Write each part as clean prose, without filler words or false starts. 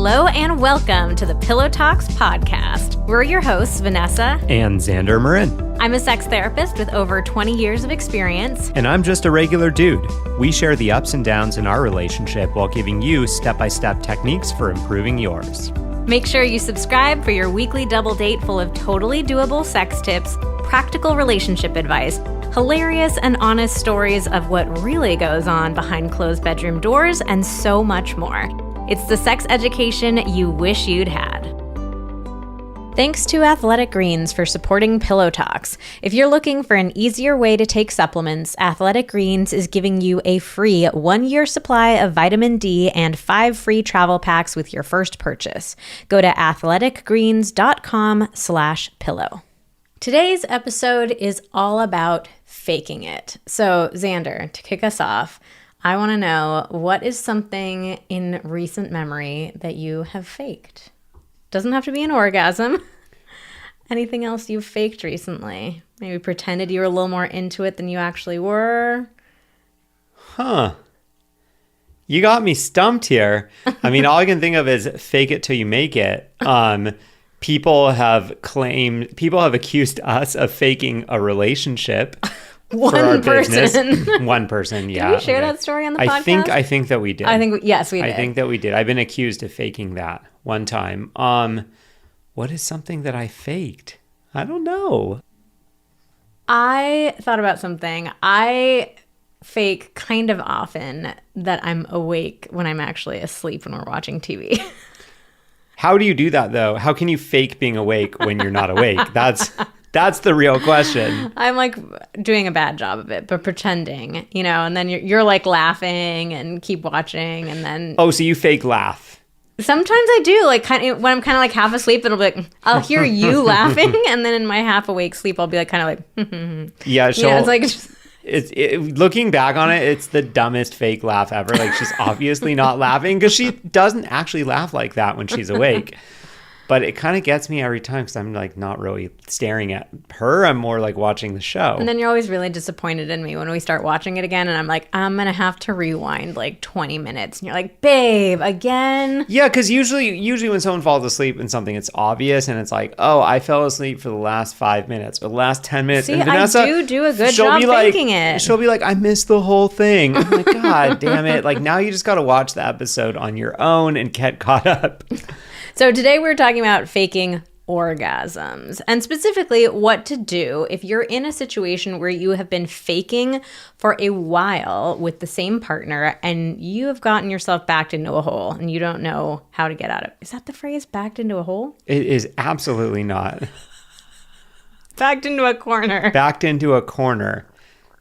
Hello and welcome to the Pillow Talks podcast. We're your hosts, Vanessa and Xander Marin. I'm a sex therapist with over 20 years of experience. And I'm just a regular dude. We share the ups and downs in our relationship while giving you step-by-step techniques for improving yours. Make sure you subscribe for your weekly double date full of totally doable sex tips, practical relationship advice, hilarious and honest stories of what really goes on behind closed bedroom doors, and so much more. It's the sex education you wish you'd had. Thanks to Athletic Greens for supporting Pillow Talks. If you're looking for an easier way to take supplements, Athletic Greens is giving you a free 1-year supply of vitamin D and 5 free travel packs with your first purchase. Go to athleticgreens.com/pillow. Today's episode is all about faking it. So, Xander, to kick us off, I want to know, what is something in recent memory that you have faked? Doesn't have to be an orgasm. Anything else you've faked recently? Maybe pretended you were a little more into it than you actually were? Huh. You got me stumped here. I mean, all I can think of is fake it till you make it. People have accused us of faking a relationship. One person. One person, yeah. Did we share that story on the podcast? I think that we did. Yes, we did. I think that we did. I've been accused of faking that one time. What is something that I faked? I don't know. I thought about something. I fake kind of often that I'm awake when I'm actually asleep when we're watching TV. How do you do that, though? How can you fake being awake when you're not awake? That's the real question. I'm like doing a bad job of it, but pretending, and then you're like laughing and keep watching, and then... Oh, so you fake laugh. Sometimes I do, like when I'm kind of like half asleep, it'll be like, I'll hear you laughing, and then in my half awake sleep, I'll be like kind of like... Yeah, it's like... Looking back on it, it's the dumbest fake laugh ever. Like, she's obviously not laughing because she doesn't actually laugh like that when she's awake. But it kind of gets me every time because I'm like not really staring at her. I'm more like watching the show. And then you're always really disappointed in me when we start watching it again. And I'm like, I'm going to have to rewind like 20 minutes. And you're like, babe, again? Yeah, because usually when someone falls asleep in something, it's obvious. And it's like, oh, I fell asleep for the last 5 minutes or the last 10 minutes. See, and Vanessa, I do a good job faking it. She'll be like, I missed the whole thing. I'm like, God damn it. Like, now you just got to watch the episode on your own and get caught up. So today we're talking about faking orgasms, and specifically what to do if you're in a situation where you have been faking for a while with the same partner and you have gotten yourself backed into a hole and you don't know how to get out of it. Is that the phrase, backed into a hole? It is absolutely not. Backed into a corner. Backed into a corner.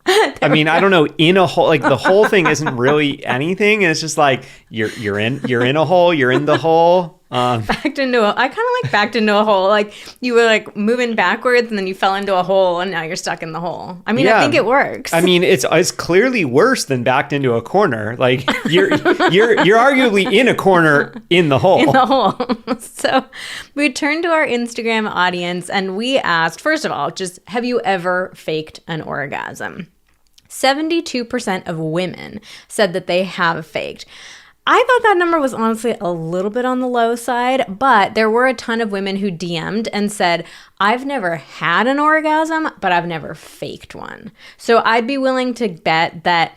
I mean, I don't know, in a hole, like the whole thing isn't really anything. It's just like you're in a hole, you're in the hole. I kind of like backed into a hole. Like you were like moving backwards and then you fell into a hole and now you're stuck in the hole. I mean, yeah. I think it works. I mean, it's clearly worse than backed into a corner. Like you're arguably in a corner in the hole. In the hole. So we turned to our Instagram audience and we asked, first of all, just have you ever faked an orgasm? 72% of women said that they have faked. I thought that number was honestly a little bit on the low side, but there were a ton of women who DM'd and said, I've never had an orgasm, but I've never faked one. So I'd be willing to bet that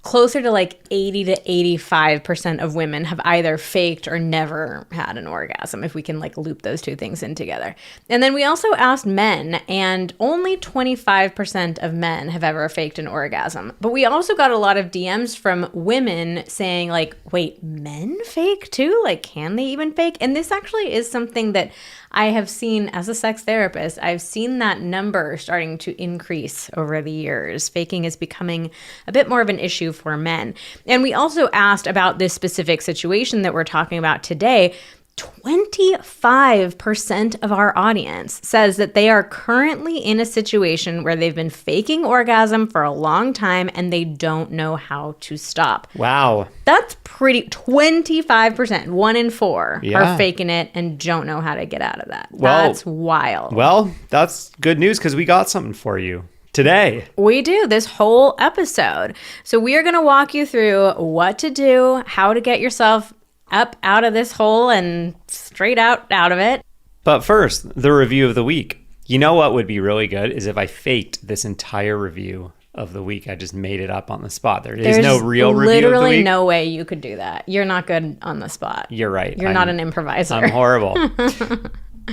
closer to like 80 to 85% of women have either faked or never had an orgasm, if we can like loop those two things in together. And then we also asked men, and only 25% of men have ever faked an orgasm. But we also got a lot of DMs from women saying like, wait, men fake too? Like, can they even fake? And this actually is something that I have seen as a sex therapist. I've seen that number starting to increase over the years. Faking is becoming a bit more of an issue for men. And we also asked about this specific situation that we're talking about today. 25% of our audience says that they are currently in a situation where they've been faking orgasm for a long time and they don't know how to stop. Wow. That's pretty, 25%, 1 in 4 are faking it and don't know how to get out of that. That's wild. Well, that's good news because we got something for you today. We do, this whole episode. So we are going to walk you through what to do, how to get yourself up out of this hole and straight out of it. But first, the review of the week. You know what would be really good is if I faked this entire review of the week. I just made it up on the spot. There's no real review of the week. Literally no way you could do that. You're not good on the spot. You're right. You're not an improviser. I'm horrible.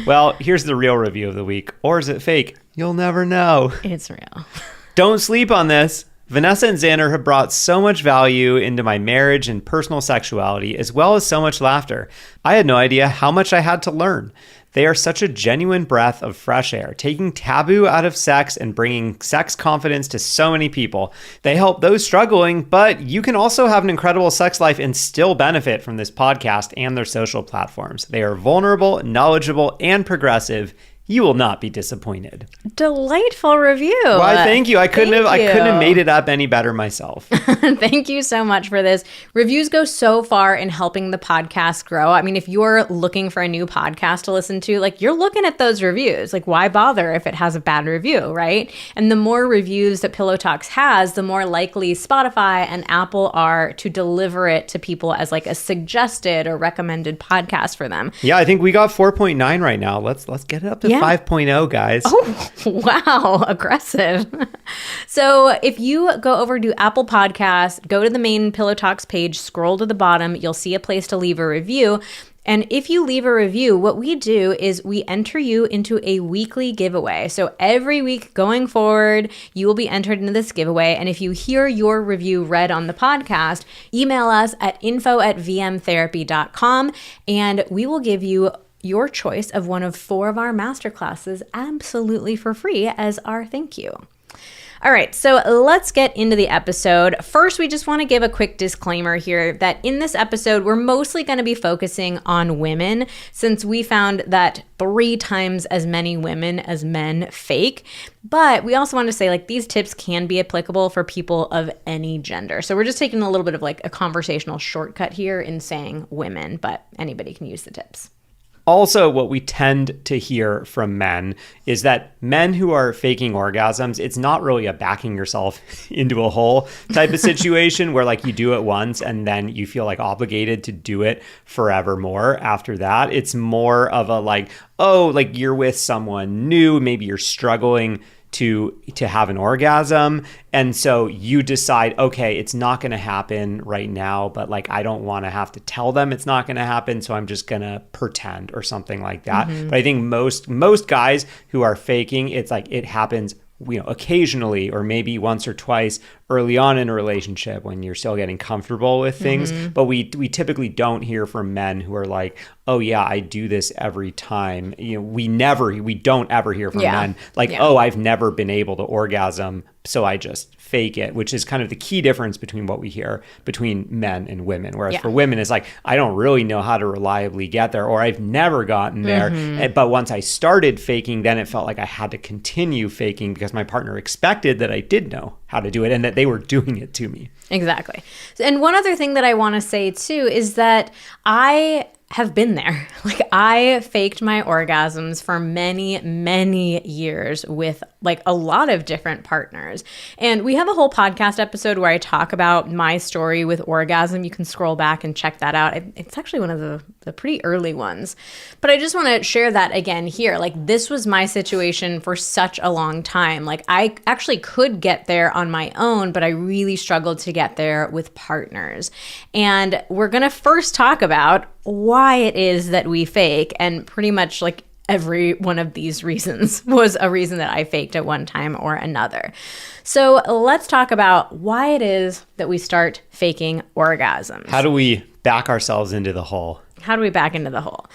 Well, here's the real review of the week. Or is it fake? You'll never know. It's real. Don't sleep on this. Vanessa and Xander have brought so much value into my marriage and personal sexuality, as well as so much laughter. I had no idea how much I had to learn. They are such a genuine breath of fresh air, taking taboo out of sex and bringing sex confidence to so many people. They help those struggling, but you can also have an incredible sex life and still benefit from this podcast and their social platforms. They are vulnerable, knowledgeable, and progressive. You will not be disappointed. Delightful review. Why, thank you. I couldn't have made it up any better myself. Thank you so much for this. Reviews go so far in helping the podcast grow. I mean, if you're looking for a new podcast to listen to, like, you're looking at those reviews. Like, why bother if it has a bad review, right? And the more reviews that Pillow Talks has, the more likely Spotify and Apple are to deliver it to people as like a suggested or recommended podcast for them. Yeah, I think we got 4.9 right now. Let's get it up to 5.0, guys. Oh, wow. Aggressive. So if you go over to Apple Podcasts, go to the main Pillow Talks page, scroll to the bottom, you'll see a place to leave a review. And if you leave a review, what we do is we enter you into a weekly giveaway. So every week going forward, you will be entered into this giveaway. And if you hear your review read on the podcast, email us at info@vmtherapy.com and we will give you your choice of one of 4 of our masterclasses absolutely for free as our thank you. All right, so let's get into the episode. First, we just want to give a quick disclaimer here that in this episode, we're mostly going to be focusing on women since we found that 3 times as many women as men fake. But we also want to say, like, these tips can be applicable for people of any gender. So we're just taking a little bit of like a conversational shortcut here in saying women, but anybody can use the tips. Also, what we tend to hear from men is that men who are faking orgasms, it's not really a backing yourself into a hole type of situation where like you do it once and then you feel like obligated to do it forevermore after that. It's more of a like, oh, like you're with someone new, maybe you're struggling to have an orgasm. And so you decide, okay, it's not going to happen right now, but like, I don't want to have to tell them it's not going to happen. So I'm just going to pretend or something like that. Mm-hmm. But I think most guys who are faking, it's like, it happens, occasionally, or maybe once or twice early on in a relationship when you're still getting comfortable with things. Mm-hmm. But we typically don't hear from men who are like, oh yeah, I do this every time. We don't ever hear from men like, oh, I've never been able to orgasm, so I just fake it, which is kind of the key difference between what we hear between men and women. Whereas for women, it's like, I don't really know how to reliably get there, or I've never gotten there. Mm-hmm. But once I started faking, then it felt like I had to continue faking because my partner expected that I did know how to do it and that they were doing it to me. Exactly. And one other thing that I want to say too is that I have been there. Like, I faked my orgasms for many, many years with like a lot of different partners. And we have a whole podcast episode where I talk about my story with orgasm. You can scroll back and check that out. It's actually one of the pretty early ones. But I just want to share that again here. Like, this was my situation for such a long time. Like, I actually could get there on my own, but I really struggled to get there with partners. And we're going to first talk about why it is that we fake, and pretty much like every one of these reasons was a reason that I faked at one time or another. So let's talk about why it is that we start faking orgasms. How do we back ourselves into the hole? How do we back into the hole?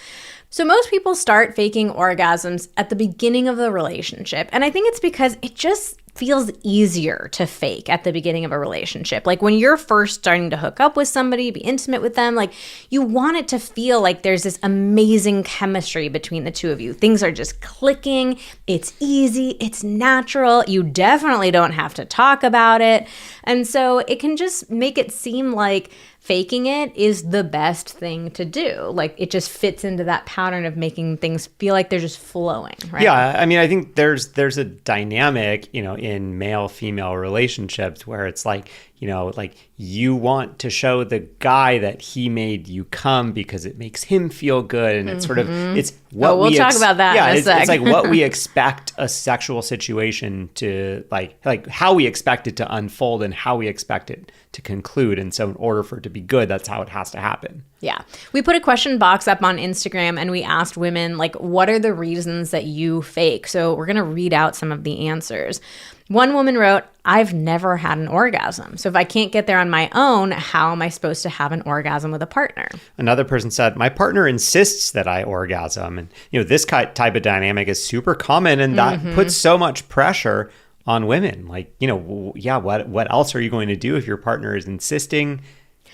So most people start faking orgasms at the beginning of the relationship. And I think it's because it just feels easier to fake at the beginning of a relationship. Like, when you're first starting to hook up with somebody, be intimate with them, like, you want it to feel like there's this amazing chemistry between the two of you. Things are just clicking. It's easy. It's natural. You definitely don't have to talk about it. And so it can just make it seem like faking it is the best thing to do. Like, it just fits into that pattern of making things feel like they're just flowing, right? Yeah, I mean, I think there's a dynamic, in male-female relationships where it's like, like you want to show the guy that he made you come because it makes him feel good, and it's sort of it's what we'll talk about that. Yeah, in a sec. it's like what we expect a sexual situation to like how we expect it to unfold and how we expect it to conclude. And so in order for it to be good, that's how it has to happen. Yeah. We put a question box up on Instagram and we asked women, like, what are the reasons that you fake? So we're going to read out some of the answers. One woman wrote, I've never had an orgasm. So if I can't get there on my own, how am I supposed to have an orgasm with a partner? Another person said, my partner insists that I orgasm. And, this type of dynamic is super common, and that puts so much pressure on women. Like, what else are you going to do if your partner is insisting?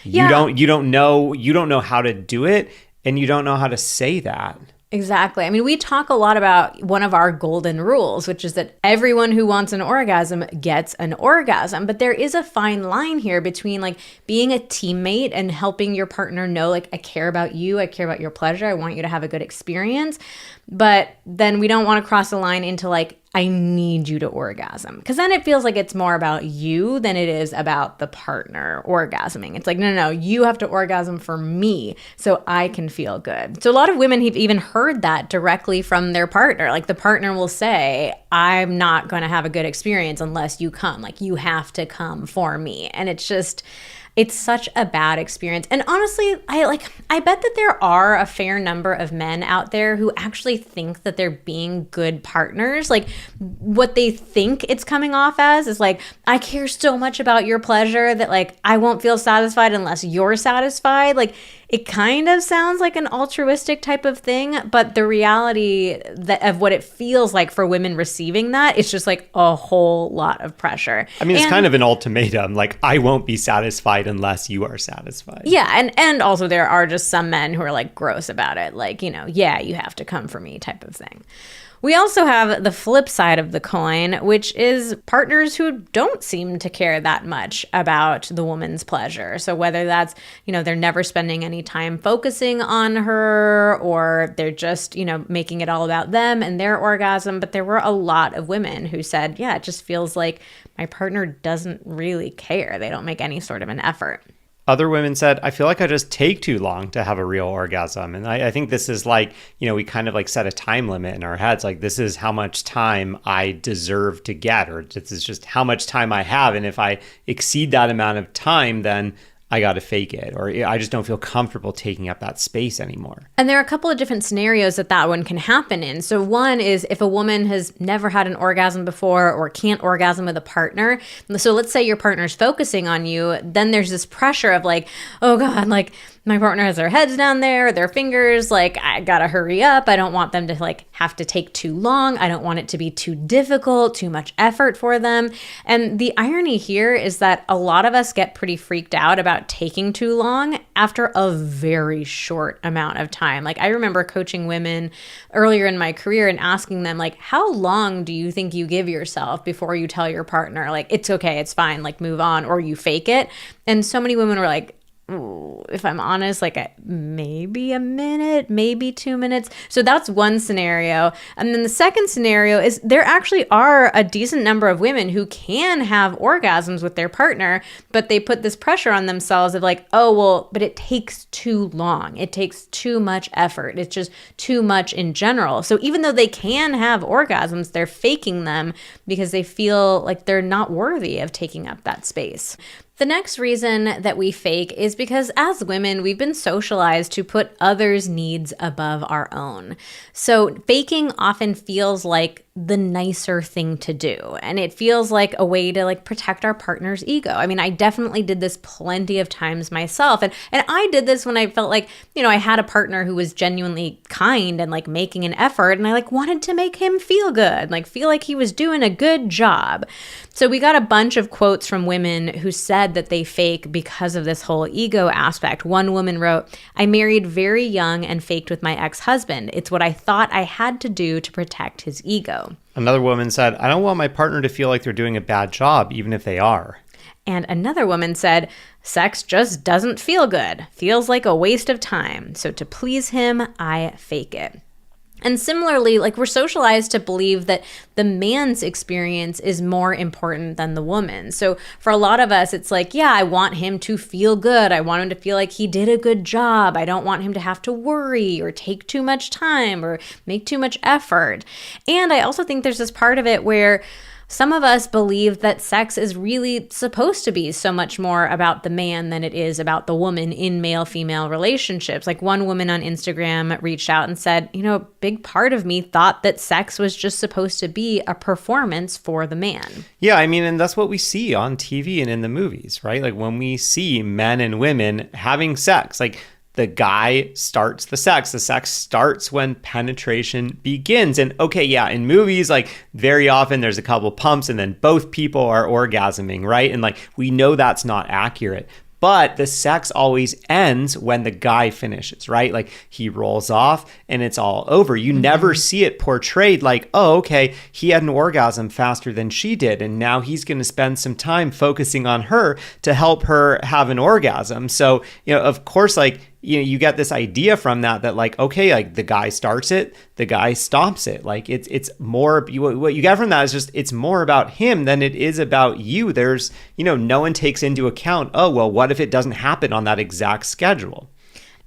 You don't know how to do it, and you don't know how to say that. Exactly. I mean, we talk a lot about one of our golden rules, which is that everyone who wants an orgasm gets an orgasm. But there is a fine line here between like being a teammate and helping your partner know, like, I care about you, I care about your pleasure, I want you to have a good experience. But then we don't want to cross the line into like, I need you to orgasm. Because then it feels like it's more about you than it is about the partner orgasming. It's like, no, you have to orgasm for me so I can feel good. So a lot of women have even heard that directly from their partner. Like, the partner will say, I'm not going to have a good experience unless you come. Like, you have to come for me. And it's such a bad experience. And honestly, I bet that there are a fair number of men out there who actually think that they're being good partners. Like, what they think it's coming off as is like, I care so much about your pleasure that like I won't feel satisfied unless you're satisfied. Like, it kind of sounds like an altruistic type of thing, but the reality of what it feels like for women receiving that is just like a whole lot of pressure. I mean, it's kind of an ultimatum, like, I won't be satisfied unless you are satisfied. Yeah, and also there are just some men who are like gross about it, like, you have to come for me type of thing. We also have the flip side of the coin, which is partners who don't seem to care that much about the woman's pleasure. So whether that's, they're never spending any time focusing on her, or they're just, making it all about them and their orgasm. But there were a lot of women who said, yeah, it just feels like my partner doesn't really care. They don't make any sort of an effort. Other women said, I feel like I just take too long to have a real orgasm. And I think this is like, we kind of like set a time limit in our heads. Like, this is how much time I deserve to get, or this is just how much time I have. And if I exceed that amount of time, then I got to fake it, or I just don't feel comfortable taking up that space anymore. And there are a couple of different scenarios that one can happen in. So one is if a woman has never had an orgasm before or can't orgasm with a partner. So let's say your partner's focusing on you, then there's this pressure of like, oh God, like my partner has their heads down there, their fingers, like, I gotta hurry up. I don't want them to like have to take too long. I don't want it to be too difficult, too much effort for them. And the irony here is that a lot of us get pretty freaked out about taking too long after a very short amount of time. Like, I remember coaching women earlier in my career and asking them, like, how long do you think you give yourself before you tell your partner, like, it's okay, it's fine, like, move on, or you fake it? And so many women were like, if I'm honest, like maybe a minute, maybe 2 minutes. So that's one scenario. And then the second scenario is there actually are a decent number of women who can have orgasms with their partner, but they put this pressure on themselves of like, oh, well, but it takes too long. It takes too much effort. It's just too much in general. So even though they can have orgasms, they're faking them because they feel like they're not worthy of taking up that space. The next reason that we fake is because as women, we've been socialized to put others' needs above our own. So faking often feels like the nicer thing to do. And it feels like a way to like protect our partner's ego. I mean, I definitely did this plenty of times myself. And I did this when I felt like, I had a partner who was genuinely kind and like making an effort. And I like wanted to make him feel good, like feel like he was doing a good job. So we got a bunch of quotes from women who said that they fake because of this whole ego aspect. One woman wrote, I married very young and faked with my ex-husband. It's what I thought I had to do to protect his ego. Another woman said, I don't want my partner to feel like they're doing a bad job, even if they are. And another woman said, sex just doesn't feel good. Feels like a waste of time. So to please him, I fake it. And similarly, like we're socialized to believe that the man's experience is more important than the woman. So for a lot of us, it's like, yeah, I want him to feel good. I want him to feel like he did a good job. I don't want him to have to worry or take too much time or make too much effort. And I also think there's this part of it where some of us believe that sex is really supposed to be so much more about the man than it is about the woman in male-female relationships. Like one woman on Instagram reached out and said, a big part of me thought that sex was just supposed to be a performance for the man. Yeah, I mean, and that's what we see on TV and in the movies, right? Like when we see men and women having sex, like the guy starts the sex. The sex starts when penetration begins. And okay, yeah, in movies, like very often there's a couple pumps and then both people are orgasming, right? And like we know that's not accurate. But the sex always ends when the guy finishes, right? Like he rolls off and it's all over. You never see it portrayed like, oh, okay, he had an orgasm faster than she did. And now he's going to spend some time focusing on her to help her have an orgasm. So, of course, like, you get this idea from that like, okay, like the guy starts it, the guy stops it. Like it's more, what you get from that is just, it's more about him than it is about you. There's, no one takes into account, oh, well, what if it doesn't happen on that exact schedule?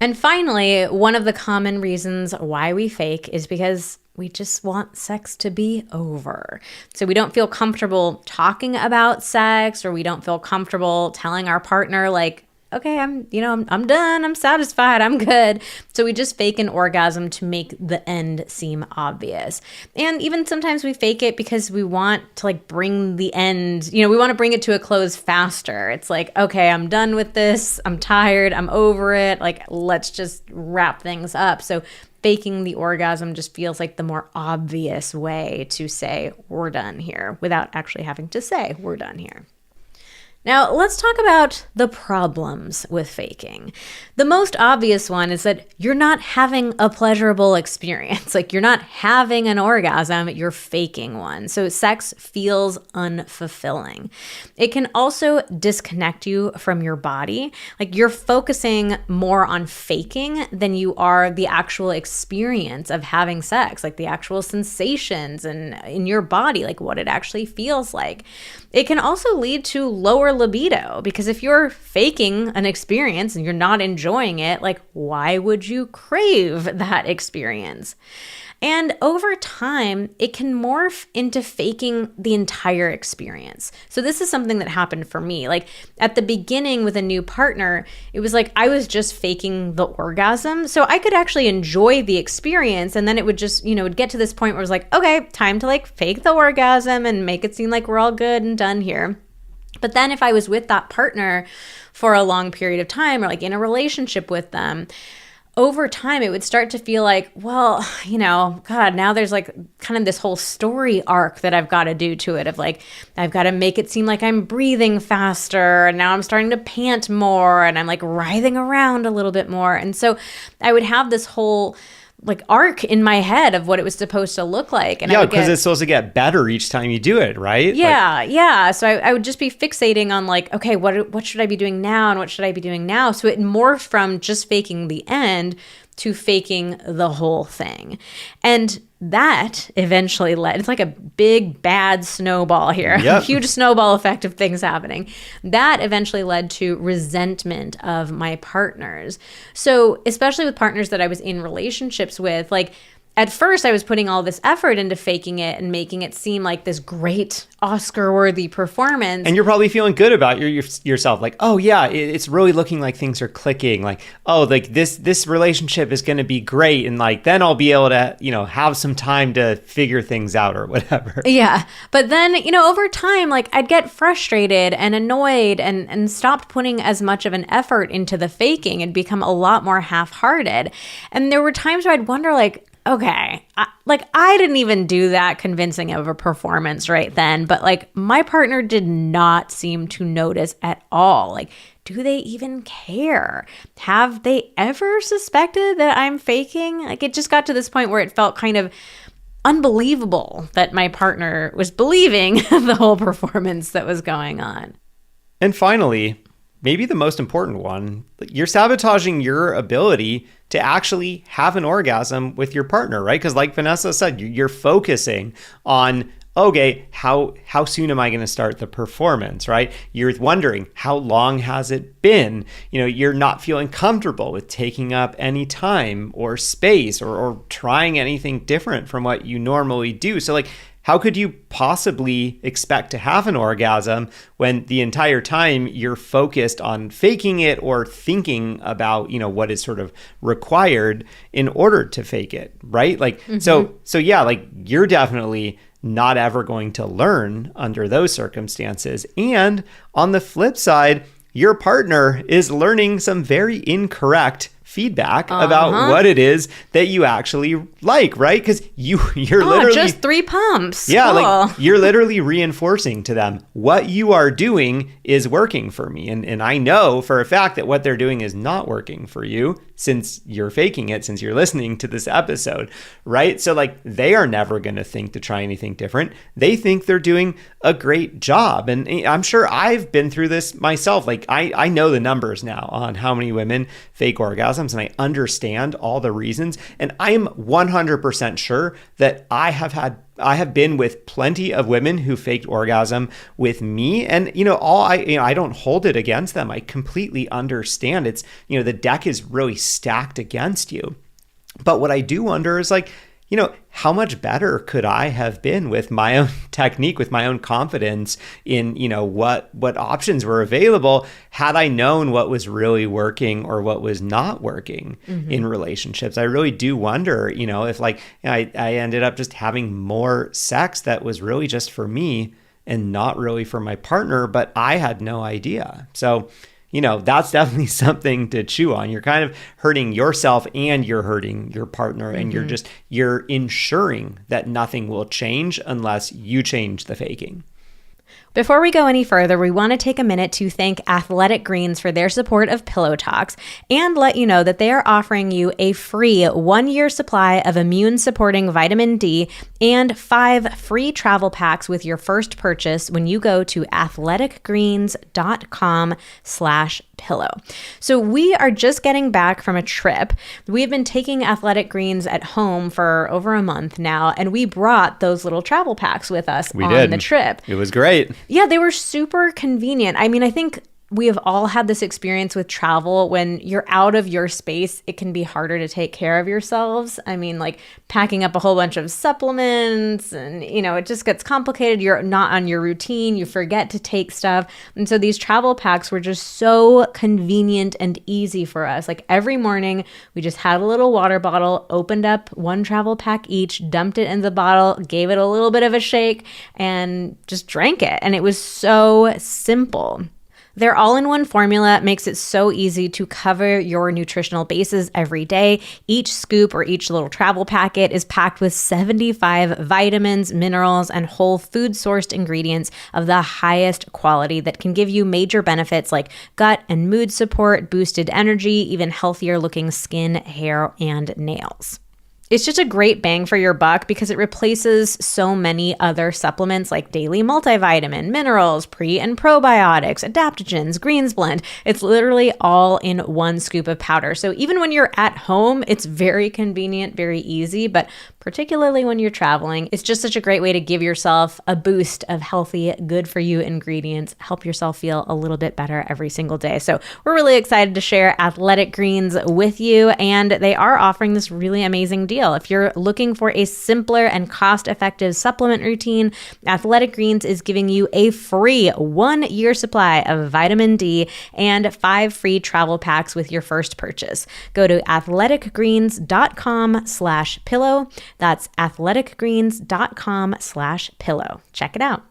And finally, one of the common reasons why we fake is because we just want sex to be over. So we don't feel comfortable talking about sex, or we don't feel comfortable telling our partner like, okay, I'm done, I'm satisfied, I'm good. So we just fake an orgasm to make the end seem obvious. And even sometimes we fake it because we want to like bring the end, we want to bring it to a close faster. It's like, okay, I'm done with this, I'm tired, I'm over it, like let's just wrap things up. So faking the orgasm just feels like the more obvious way to say we're done here without actually having to say we're done here. Now, let's talk about the problems with faking. The most obvious one is that you're not having a pleasurable experience. Like, you're not having an orgasm, you're faking one. So sex feels unfulfilling. It can also disconnect you from your body. Like, you're focusing more on faking than you are the actual experience of having sex, like the actual sensations and in your body, like what it actually feels like. It can also lead to lower libido, because if you're faking an experience and you're not enjoying it, like why would you crave that experience? And over time, it can morph into faking the entire experience. So this is something that happened for me. Like at the beginning with a new partner, it was like I was just faking the orgasm. So I could actually enjoy the experience. And then it would just, it'd get to this point where it was like, okay, time to like fake the orgasm and make it seem like we're all good and done here. But then if I was with that partner for a long period of time, or like in a relationship with them, over time, it would start to feel like, well, God, now there's like kind of this whole story arc that I've got to do to it of like, I've got to make it seem like I'm breathing faster. And now I'm starting to pant more and I'm like writhing around a little bit more. And so I would have this whole like arc in my head of what it was supposed to look like. And yeah, because it's supposed to get better each time you do it, right? Yeah. So I would just be fixating on like, okay, what should I be doing now? And what should I be doing now? So it morphed from just faking the end to faking the whole thing. And that eventually led, it's like a big bad snowball here, a huge snowball effect of things happening. That eventually led to resentment of my partners. So especially with partners that I was in relationships with, like at first I was putting all this effort into faking it and making it seem like this great Oscar-worthy performance. And you're probably feeling good about yourself. Like, oh yeah, it's really looking like things are clicking. Like, oh, like this relationship is going to be great. And like, then I'll be able to, have some time to figure things out or whatever. Yeah. But then, over time, like I'd get frustrated and annoyed and stopped putting as much of an effort into the faking and become a lot more half-hearted. And there were times where I'd wonder like, okay, I didn't even do that convincing of a performance right then, but like my partner did not seem to notice at all. Like, do they even care? Have they ever suspected that I'm faking? Like it just got to this point where it felt kind of unbelievable that my partner was believing the whole performance that was going on. And finally, maybe the most important one, you're sabotaging your ability to actually have an orgasm with your partner, right? Because like Vanessa said, you're focusing on, okay, how soon am I going to start the performance, right? You're wondering, how long has it been? You're not feeling comfortable with taking up any time or space or trying anything different from what you normally do. So like, how could you possibly expect to have an orgasm when the entire time you're focused on faking it or thinking about, what is sort of required in order to fake it, right? Like, so yeah, like you're definitely not ever going to learn under those circumstances. And on the flip side, your partner is learning some very incorrect feedback about what it is that you actually like, right? Because you're literally just 3 pumps. Yeah, cool. like you're literally reinforcing to them what you are doing is working for me. And I know for a fact that what they're doing is not working for you since you're faking it, since you're listening to this episode, right? So like they are never going to think to try anything different. They think they're doing a great job. And I'm sure I've been through this myself. Like I know the numbers now on how many women fake orgasms, and I understand all the reasons. And I am 100% sure that I have been with plenty of women who faked orgasm with me, and I don't hold it against them. I completely understand. It's the deck is really stacked against you. But what I do wonder is like, how much better could I have been with my own technique, with my own confidence in, what options were available had I known what was really working or what was not working in relationships. I really do wonder, if like I ended up just having more sex that was really just for me and not really for my partner, but I had no idea. So that's definitely something to chew on. You're kind of hurting yourself and you're hurting your partner, and you're ensuring that nothing will change unless you change the faking. Before we go any further, we want to take a minute to thank Athletic Greens for their support of Pillow Talks and let you know that they are offering you a free 1-year supply of immune-supporting vitamin D and 5 free travel packs with your first purchase when you go to athleticgreens.com/pillow. So we are just getting back from a trip. We've been taking Athletic Greens at home for over a month now, and we brought those little travel packs with us on the trip. It was great. Yeah, they were super convenient. I mean, I think we have all had this experience with travel. When you're out of your space, it can be harder to take care of yourselves. I mean, like packing up a whole bunch of supplements and, it just gets complicated. You're not on your routine. You forget to take stuff. And so these travel packs were just so convenient and easy for us. Like every morning, we just had a little water bottle, opened up 1 travel pack each, dumped it in the bottle, gave it a little bit of a shake, and just drank it. And it was so simple. Their all-in-one formula makes it so easy to cover your nutritional bases every day. Each scoop or each little travel packet is packed with 75 vitamins, minerals, and whole food-sourced ingredients of the highest quality that can give you major benefits like gut and mood support, boosted energy, even healthier-looking skin, hair, and nails. It's just a great bang for your buck because it replaces so many other supplements like daily multivitamin, minerals, pre and probiotics, adaptogens, greens blend. It's literally all in 1 scoop of powder. So even when you're at home, it's very convenient, very easy, but particularly when you're traveling, it's just such a great way to give yourself a boost of healthy, good for you ingredients, help yourself feel a little bit better every single day. So we're really excited to share Athletic Greens with you, and they are offering this really amazing deal. If you're looking for a simpler and cost-effective supplement routine, Athletic Greens is giving you a free 1-year supply of vitamin D and 5 free travel packs with your first purchase. Go to athleticgreens.com/pillow. That's athleticgreens.com/pillow. Check it out.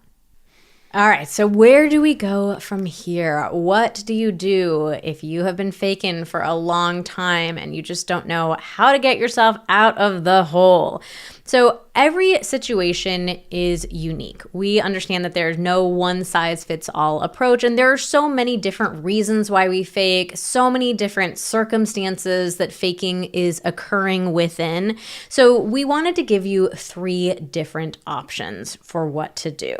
All right, so where do we go from here? What do you do if you have been faking for a long time and you just don't know how to get yourself out of the hole? So every situation is unique. We understand that there's no one size fits all approach, and there are so many different reasons why we fake, so many different circumstances that faking is occurring within. So we wanted to give you 3 different options for what to do.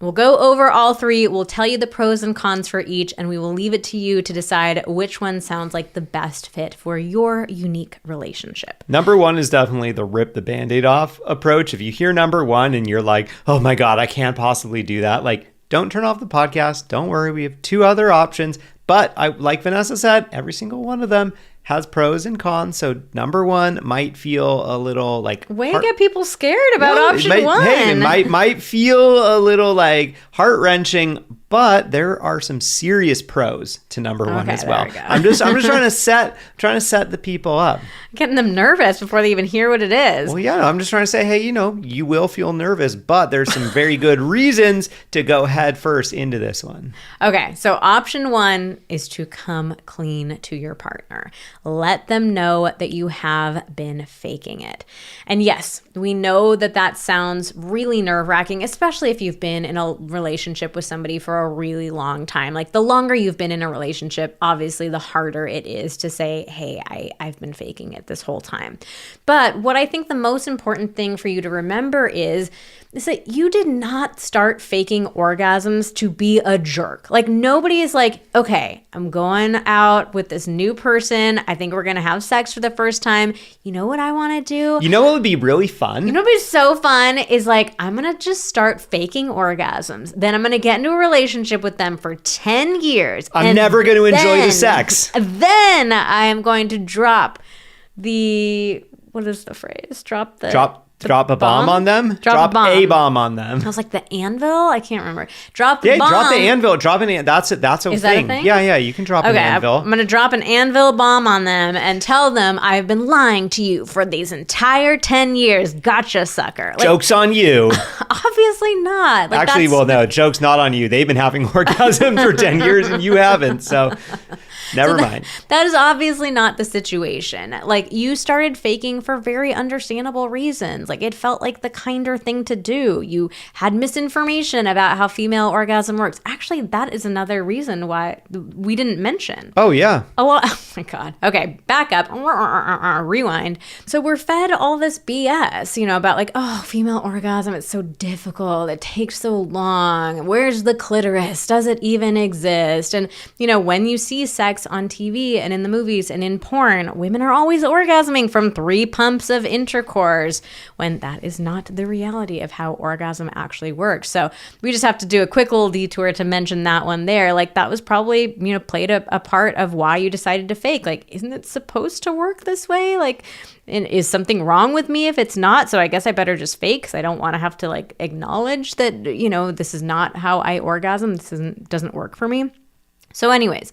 We'll go over all 3. We'll tell you the pros and cons for each, and we will leave it to you to decide which one sounds like the best fit for your unique relationship. Number 1 is definitely the rip the Band-Aid off approach. If you hear number 1 and you're like, oh my God, I can't possibly do that, like, don't turn off the podcast. Don't worry. We have 2 other options. But like Vanessa said, every single one of them has pros and cons. So number 1 might feel a little like get people scared about option 1. Hey, it might feel a little like heart-wrenching, but there are some serious pros to number 1 as well. I'm just trying to set the people up. Getting them nervous before they even hear what it is. Well, yeah, I'm just trying to say, hey, you will feel nervous, but there's some very good reasons to go head first into this one. Okay, so option 1 is to come clean to your partner. Let them know that you have been faking it. And yes, we know that sounds really nerve-wracking, especially if you've been in a relationship with somebody for a really long time. Like, the longer you've been in a relationship, obviously the harder it is to say, hey, I've been faking it this whole time. But what I think the most important thing for you to remember is that you did not start faking orgasms to be a jerk. Like, nobody is like, okay, I'm going out with this new person. I think we're going to have sex for the first time. You know what I want to do? You know what would be really fun? You know what would be so fun is like, I'm going to just start faking orgasms. Then I'm going to get into a relationship with them for 10 years. I'm never going to enjoy the sex. Then I am going to drop the, what is the phrase? Drop a bomb on them? Drop a bomb on them. I was like, the anvil? I can't remember. Drop the bomb. Drop the anvil. That's a Is that a thing? Yeah, you can drop an anvil. I'm going to drop an anvil bomb on them and tell them I've been lying to you for these entire 10 years. Gotcha, sucker. Like, joke's on you. Obviously not. Like, actually, well, no, joke's not on you. They've been having orgasms for 10 years and you haven't, so... Never mind. That is obviously not the situation. Like, you started faking for very understandable reasons. Like, it felt like the kinder thing to do. You had misinformation about how female orgasm works. Actually, that is another reason why we didn't mention. Oh, yeah. Oh my God. Okay, back up. Rewind. So we're fed all this BS, about like, oh, female orgasm, it's so difficult. It takes so long. Where's the clitoris? Does it even exist? And, when you see sex on TV and in the movies and in porn, women are always orgasming from 3 pumps of intercourse, when that is not the reality of how orgasm actually works. So we just have to do a quick little detour to mention that one there. Like, that was probably, played a part of why you decided to fake. Like, isn't it supposed to work this way? Like, is something wrong with me if it's not? So I guess I better just fake, because I don't want to have to like acknowledge that, this is not how I orgasm. This doesn't work for me. So anyways,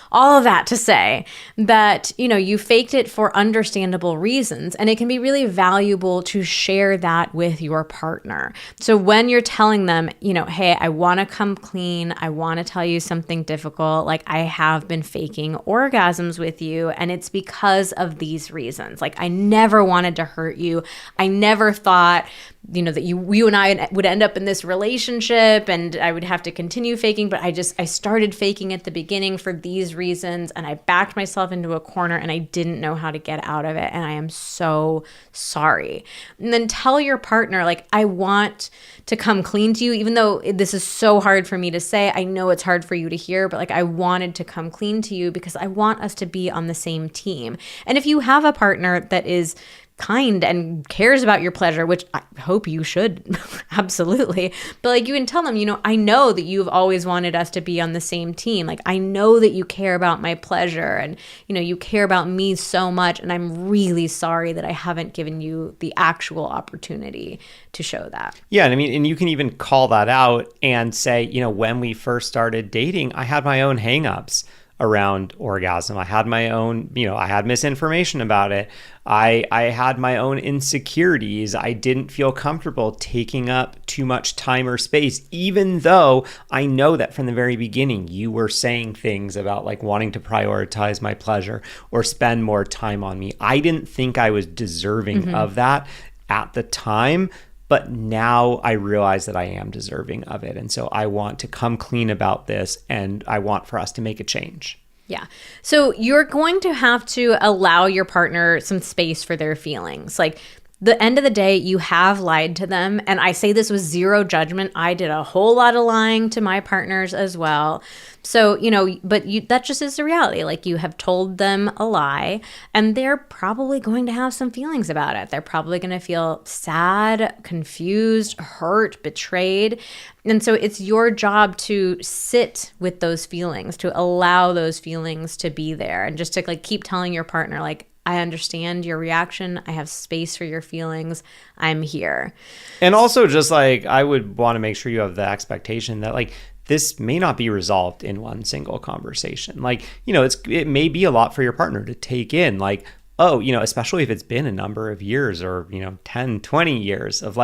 all of that to say that, you faked it for understandable reasons, and it can be really valuable to share that with your partner. So when you're telling them, hey, I want to come clean, I want to tell you something difficult, like, I have been faking orgasms with you, and it's because of these reasons. Like, I never wanted to hurt you. I never thought that you and I would end up in this relationship and I would have to continue faking, but I started faking at the beginning for these reasons, and I backed myself into a corner and I didn't know how to get out of it, and I am so sorry. And then tell your partner, like, I want to come clean to you, even though this is so hard for me to say. I know it's hard for you to hear, but like, I wanted to come clean to you because I want us to be on the same team. And if you have a partner that is kind and cares about your pleasure, which I hope you should, absolutely. But like, you can tell them, I know that you've always wanted us to be on the same team. Like, I know that you care about my pleasure and, you care about me so much. And I'm really sorry that I haven't given you the actual opportunity to show that. Yeah. And and you can even call that out and say, when we first started dating, I had my own hangups around orgasm. I had my own, I had misinformation about it. I had my own insecurities. I didn't feel comfortable taking up too much time or space, even though I know that from the very beginning, you were saying things about like wanting to prioritize my pleasure or spend more time on me. I didn't think I was deserving of that. at the time, but now I realize that I am deserving of it. And so I want to come clean about this, and I want for us to make a change. Yeah. So you're going to have to allow your partner some space for their feelings. Like, the end of the day, you have lied to them. And I say this with zero judgment. I did a whole lot of lying to my partners as well. So, that just is the reality. Like, you have told them a lie, and they're probably going to have some feelings about it. They're probably going to feel sad, confused, hurt, betrayed. And so it's your job to sit with those feelings, to allow those feelings to be there, and just to keep telling your partner, I understand your reaction. I have space for your feelings. I'm here. And also, just I would want to make sure you have the expectation that this may not be resolved in one single conversation. It may be a lot for your partner to take in, especially if it's been a number of years or, 10, 20 years of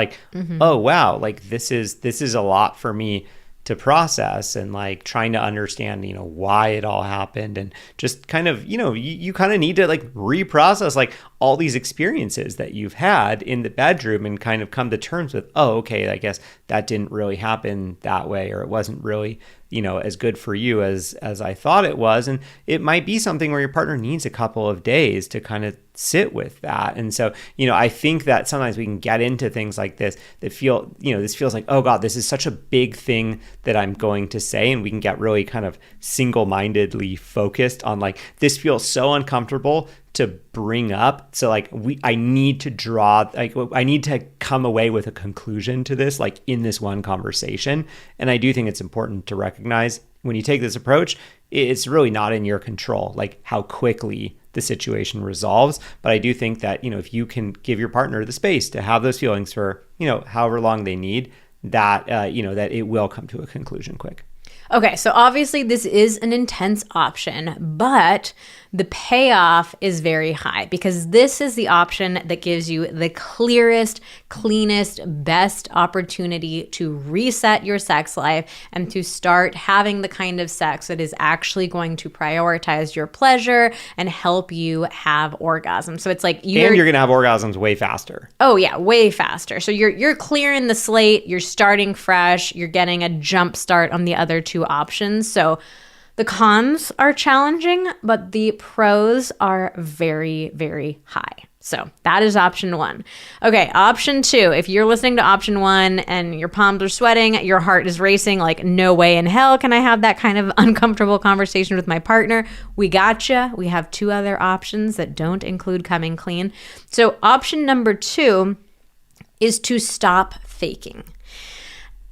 oh, wow, this is a lot for me to process, and trying to understand, why it all happened, and just kind of, you kind of need to reprocess all these experiences that you've had in the bedroom, and kind of come to terms with, oh, okay, I guess that didn't really happen that way, or it wasn't really, as good for you as I thought it was. And it might be something where your partner needs a couple of days to kind of sit with that. And so, I think that sometimes we can get into things like this that feel, this feels like, oh God, this is such a big thing that I'm going to say. And we can get really kind of single-mindedly focused on this feels so uncomfortable to bring up. So I need to I need to come away with a conclusion to this, in this one conversation. And I do think it's important to recognize when you take this approach, it's really not in your control, how quickly the situation resolves. But I do think that, if you can give your partner the space to have those feelings for, however long they need, that, that it will come to a conclusion quick. Okay, so obviously this is an intense option, but the payoff is very high, because this is the option that gives you the clearest, cleanest, best opportunity to reset your sex life and to start having the kind of sex that is actually going to prioritize your pleasure and help you have orgasms. So it's and you're going to have orgasms way faster. Oh yeah, way faster. So you're clearing the slate, you're starting fresh, you're getting a jump start on the other two options. So the cons are challenging, but the pros are very, very high. So that is option one. Okay, option two. If you're listening to option one and your palms are sweating, your heart is racing, no way in hell can I have that kind of uncomfortable conversation with my partner, we gotcha. We have two other options that don't include coming clean. So option number two is to stop faking.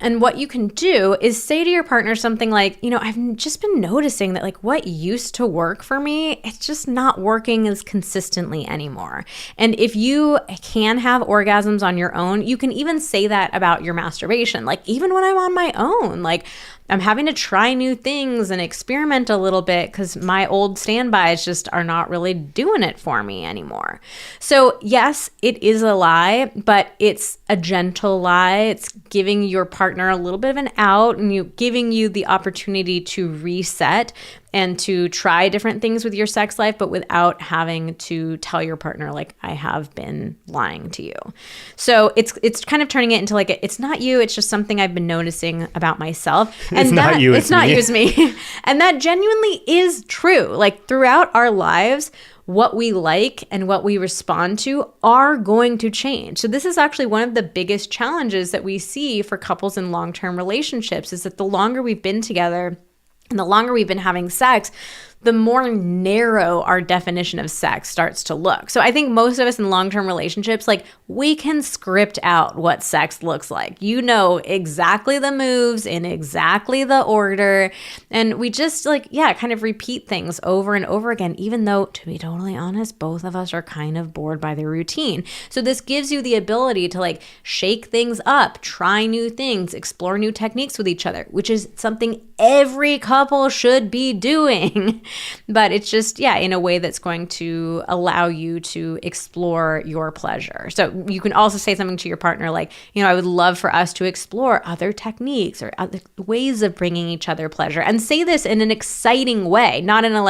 And what you can do is say to your partner something like, I've just been noticing that what used to work for me, it's just not working as consistently anymore. And if you can have orgasms on your own, you can even say that about your masturbation. Even when I'm on my own, I'm having to try new things and experiment a little bit because my old standbys just are not really doing it for me anymore. So yes, it is a lie, but it's a gentle lie. It's giving your partner a little bit of an out, and giving you the opportunity to reset and to try different things with your sex life, but without having to tell your partner, I have been lying to you. So it's kind of turning it into it's not you, it's just something I've been noticing about myself. And it's not you, it's me. And that genuinely is true. Throughout our lives, what we like and what we respond to are going to change. So this is actually one of the biggest challenges that we see for couples in long-term relationships, is that the longer we've been together and the longer we've been having sex, the more narrow our definition of sex starts to look. So I think most of us in long-term relationships, we can script out what sex looks like. Exactly the moves in exactly the order. And we just kind of repeat things over and over again, even though, to be totally honest, both of us are kind of bored by the routine. So this gives you the ability to shake things up, try new things, explore new techniques with each other, which is something every couple should be doing. But it's just, in a way that's going to allow you to explore your pleasure. So you can also say something to your partner I would love for us to explore other techniques or other ways of bringing each other pleasure. And say this in an exciting way, not in a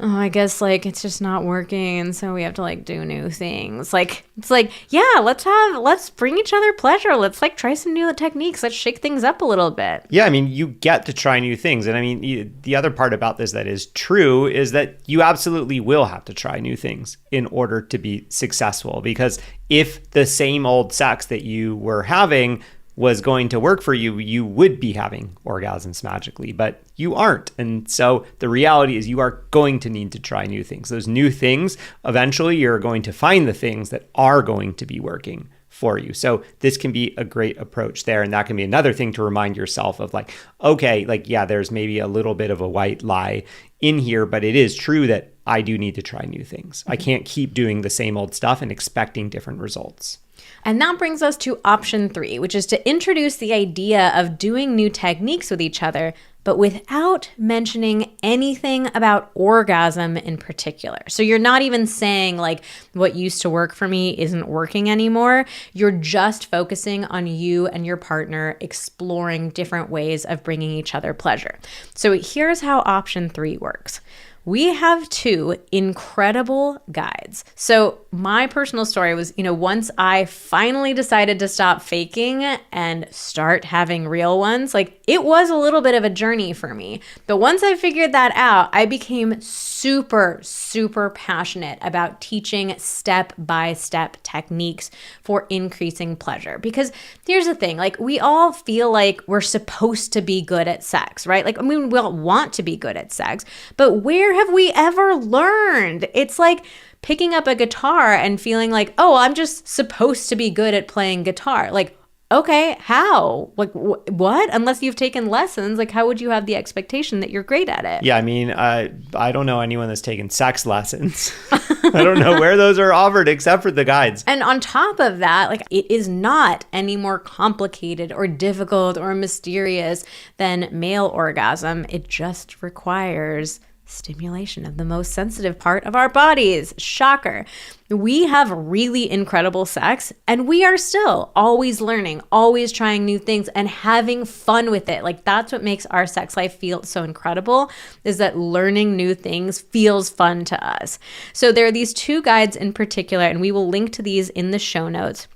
oh, I guess like it's just not working, and so we have to like do new things. Like it's like, yeah, let's bring each other pleasure. Let's like try some new techniques. Let's shake things up a little bit. Yeah, I mean, you get to try new things. And I mean, the other part about this that is true is that you absolutely will have to try new things in order to be successful. Because if the same old sex that you were having was going to work for you, you would be having orgasms magically, but you aren't. And so the reality is you are going to need to try new things. Those new things, eventually you're going to find the things that are going to be working for you. So this can be a great approach there. And that can be another thing to remind yourself of like, okay, like, yeah, there's maybe a little bit of a white lie in here, but it is true that I do need to try new things. I can't keep doing the same old stuff and expecting different results. And that brings us to option 3, which is to introduce the idea of doing new techniques with each other, but without mentioning anything about orgasm in particular. So you're not even saying like what used to work for me isn't working anymore. You're just focusing on you and your partner exploring different ways of bringing each other pleasure. So here's how option 3 works. We have 2 incredible guides. So my personal story was, once I finally decided to stop faking and start having real ones, like it was a little bit of a journey for me. But once I figured that out, I became super, super passionate about teaching step-by-step techniques for increasing pleasure. Because here's the thing, like we all feel like we're supposed to be good at sex, right? Like, I mean, we all want to be good at sex, but where have we ever learned? It's like picking up a guitar and feeling like, oh, I'm just supposed to be good at playing guitar. Like, okay, how? Like, what? Unless you've taken lessons, like, how would you have the expectation that you're great at it? Yeah, I mean, I don't know anyone that's taken sex lessons. I don't know where those are offered except for the guides. And on top of that, like, it is not any more complicated or difficult or mysterious than male orgasm. It just requires stimulation of the most sensitive part of our bodies. Shocker. We have really incredible sex, and we are still always learning, always trying new things and having fun with it. Like that's what makes our sex life feel so incredible, is that learning new things feels fun to us. So there are these 2 guides in particular, and we will link to these in the show notes.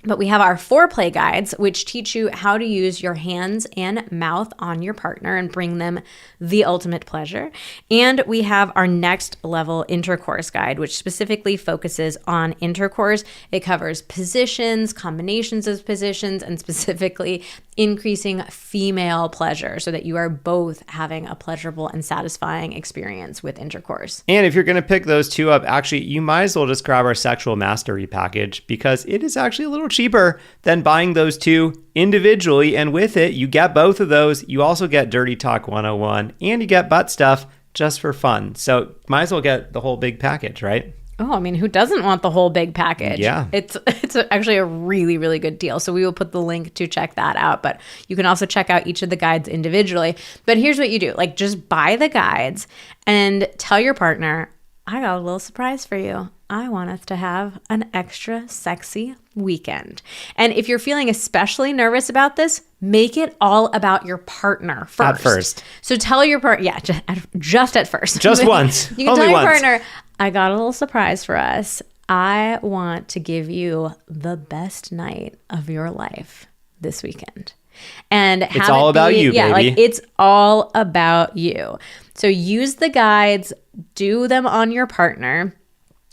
But we have our foreplay guides, which teach you how to use your hands and mouth on your partner and bring them the ultimate pleasure. And we have our next level intercourse guide, which specifically focuses on intercourse. It covers positions, combinations of positions, and specifically increasing female pleasure so that you are both having a pleasurable and satisfying experience with intercourse. And if you're going to pick those 2 up, actually, you might as well just grab our sexual mastery package because it is actually a little cheaper than buying those 2 individually. And with it, you get both of those. You also get Dirty Talk 101 and you get butt stuff just for fun. So might as well get the whole big package, right? Oh, I mean, who doesn't want the whole big package? Yeah. It's actually a really, really good deal. So we will put the link to check that out. But you can also check out each of the guides individually. But here's what you do. Like, just buy the guides and tell your partner, I got a little surprise for you. I want us to have an extra sexy weekend. And if you're feeling especially nervous about this, make it all about your partner first. At first. So tell your partner, just at first. Just once. You can Only tell your once. partner, I got a little surprise for us. I want to give you the best night of your life this weekend. And it's all about you, baby. Like it's all about you. So use the guides, do them on your partner.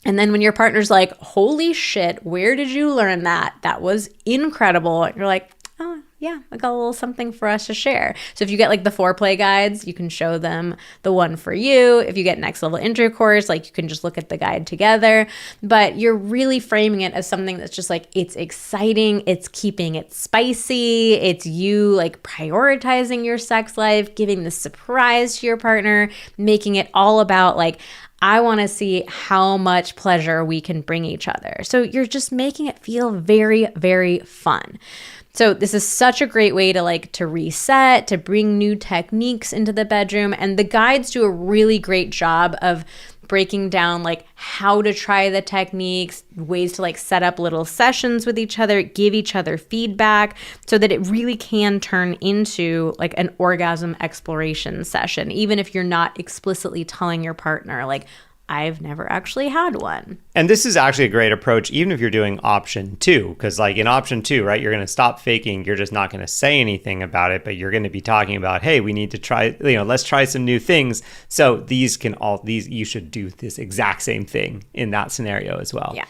And then when your partner's like, holy shit, where did you learn that? That was incredible. You're like, oh, yeah, I got a little something for us to share. So if you get like the foreplay guides, you can show them the one for you. If you get next level intercourse, like you can just look at the guide together. But you're really framing it as something that's just like, it's exciting. It's keeping it spicy. It's you like prioritizing your sex life, giving the surprise to your partner, making it all about like, I want to see how much pleasure we can bring each other. So you're just making it feel very, very fun. So this is such a great way to reset, to bring new techniques into the bedroom. And the guides do a really great job of breaking down like how to try the techniques, ways to like set up little sessions with each other, give each other feedback so that it really can turn into like an orgasm exploration session, even if you're not explicitly telling your partner like, I've never actually had one. And this is actually a great approach, even if you're doing option 2, because like in option 2, right, you're going to stop faking. You're just not going to say anything about it, but you're going to be talking about, hey, we need to try, let's try some new things. So you should do this exact same thing in that scenario as well. Yeah.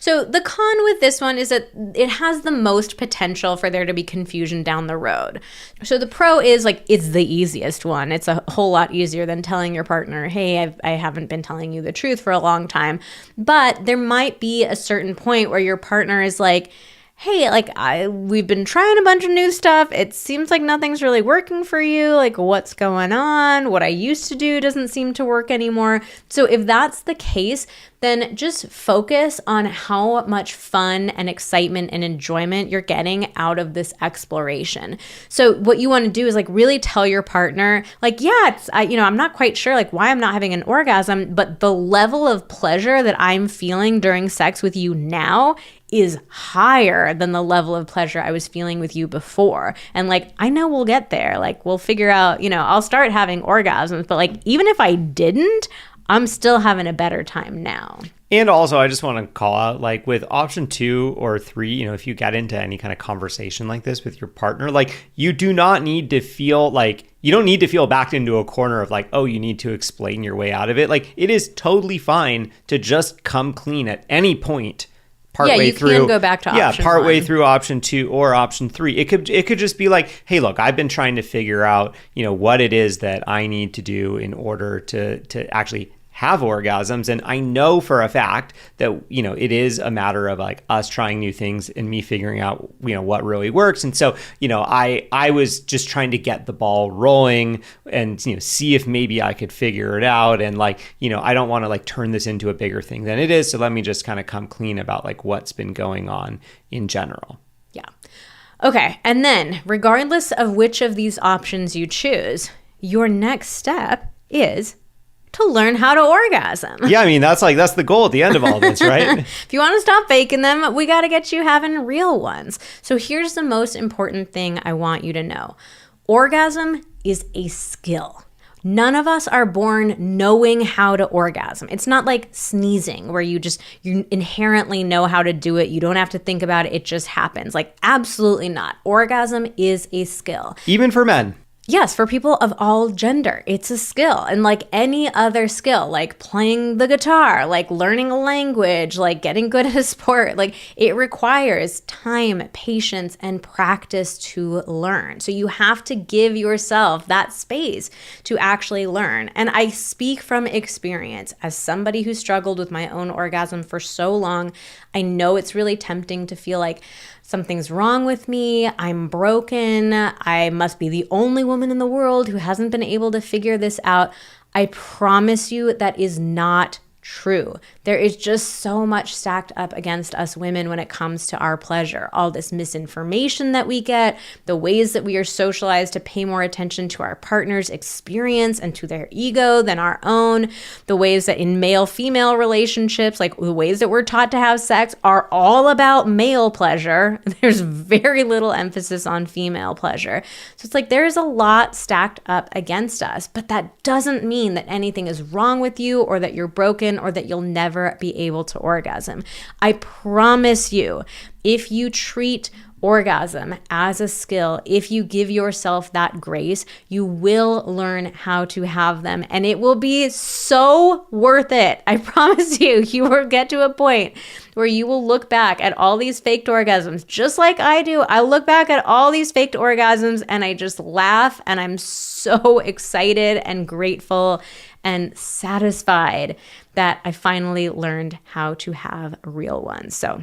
So the con with this one is that it has the most potential for there to be confusion down the road. So the pro is like it's the easiest one. It's a whole lot easier than telling your partner, hey, I haven't been telling you the truth for a long time. But there might be a certain point where your partner is like, hey, like we've been trying a bunch of new stuff. It seems like nothing's really working for you. Like what's going on? What I used to do doesn't seem to work anymore. So if that's the case, then just focus on how much fun and excitement and enjoyment you're getting out of this exploration. So what you want to do is like really tell your partner, like, yeah, I'm not quite sure like why I'm not having an orgasm, but the level of pleasure that I'm feeling during sex with you now is higher than the level of pleasure I was feeling with you before. And like, I know we'll get there. Like we'll figure out, I'll start having orgasms, but like, even if I didn't, I'm still having a better time now. And also, I just want to call out, like with option 2 or 3, if you get into any kind of conversation like this with your partner, like you don't need to feel backed into a corner of like, oh, you need to explain your way out of it. Like it is totally fine to just come clean at any point. Partway through, can go back to option partway 1. Through option 2 or option 3. It could just be like, hey, look, I've been trying to figure out, what it is that I need to do in order to actually have orgasms. And I know for a fact that, it is a matter of like us trying new things and me figuring out, what really works. And so, I was just trying to get the ball rolling and, see if maybe I could figure it out. And like, I don't want to like turn this into a bigger thing than it is. So let me just kind of come clean about like what's been going on in general. Yeah. Okay. And then regardless of which of these options you choose, your next step is to learn how to orgasm. Yeah, I mean, that's the goal at the end of all this, right? If you want to stop faking them, we got to get you having real ones. So here's the most important thing I want you to know. Orgasm is a skill. None of us are born knowing how to orgasm. It's not like sneezing where you inherently know how to do it. You don't have to think about it. It just happens. Like, absolutely not. Orgasm is a skill. Even for men. Yes, for people of all gender, it's a skill. And like any other skill, like playing the guitar, like learning a language, like getting good at a sport, like it requires time, patience, and practice to learn. So you have to give yourself that space to actually learn. And I speak from experience as somebody who struggled with my own orgasm for so long. I know it's really tempting to feel like something's wrong with me, I'm broken, I must be the only woman in the world who hasn't been able to figure this out. I promise you that is not true. There is just so much stacked up against us women when it comes to our pleasure. All this misinformation that we get, the ways that we are socialized to pay more attention to our partner's experience and to their ego than our own, the ways that in male-female relationships, like the ways that we're taught to have sex are all about male pleasure. There's very little emphasis on female pleasure. So it's like there's a lot stacked up against us, but that doesn't mean that anything is wrong with you or that you're broken or that you'll never be able to orgasm. I promise you, if you treat orgasm as a skill, if you give yourself that grace, you will learn how to have them, and it will be so worth it. I promise you, you will get to a point where you will look back at all these faked orgasms, just like I do. I look back at all these faked orgasms and I just laugh, and I'm so excited and grateful and satisfied that I finally learned how to have real ones. So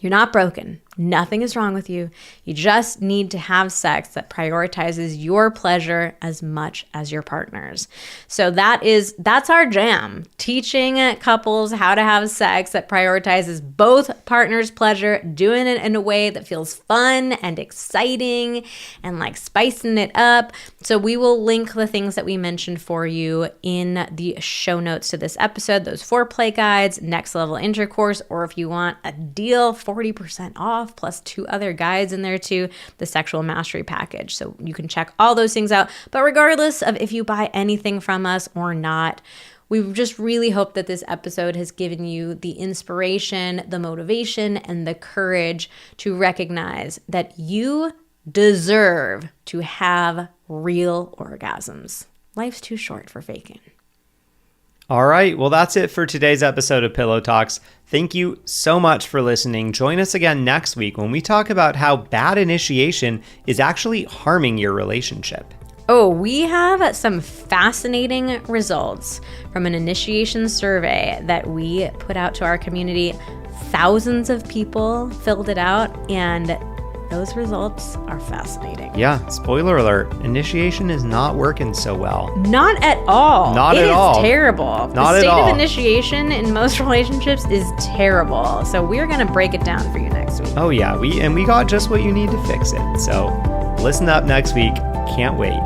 you're not broken. Nothing is wrong with you. You just need to have sex that prioritizes your pleasure as much as your partner's. So that's our jam. Teaching couples how to have sex that prioritizes both partners' pleasure, doing it in a way that feels fun and exciting and like spicing it up. So we will link the things that we mentioned for you in the show notes to this episode, those foreplay guides, next level intercourse, or if you want a deal, 40% off plus 2 other guides in there too, the sexual mastery package. So you can check all those things out. But regardless of if you buy anything from us or not, we just really hope that this episode has given you the inspiration, the motivation, and the courage to recognize that you deserve to have real orgasms. Life's too short for faking. All right. Well, that's it for today's episode of Pillow Talks. Thank you so much for listening. Join us again next week when we talk about how bad initiation is actually harming your relationship. Oh, we have some fascinating results from an initiation survey that we put out to our community. Thousands of people filled it out, and those results are fascinating. Yeah, spoiler alert, initiation is not working so well. Not at all. Not at all. It is terrible. Not the at all. state of initiation in most relationships is terrible. So we're going to break it down for you next week. Oh yeah, we got just what you need to fix it. So listen up next week. Can't wait.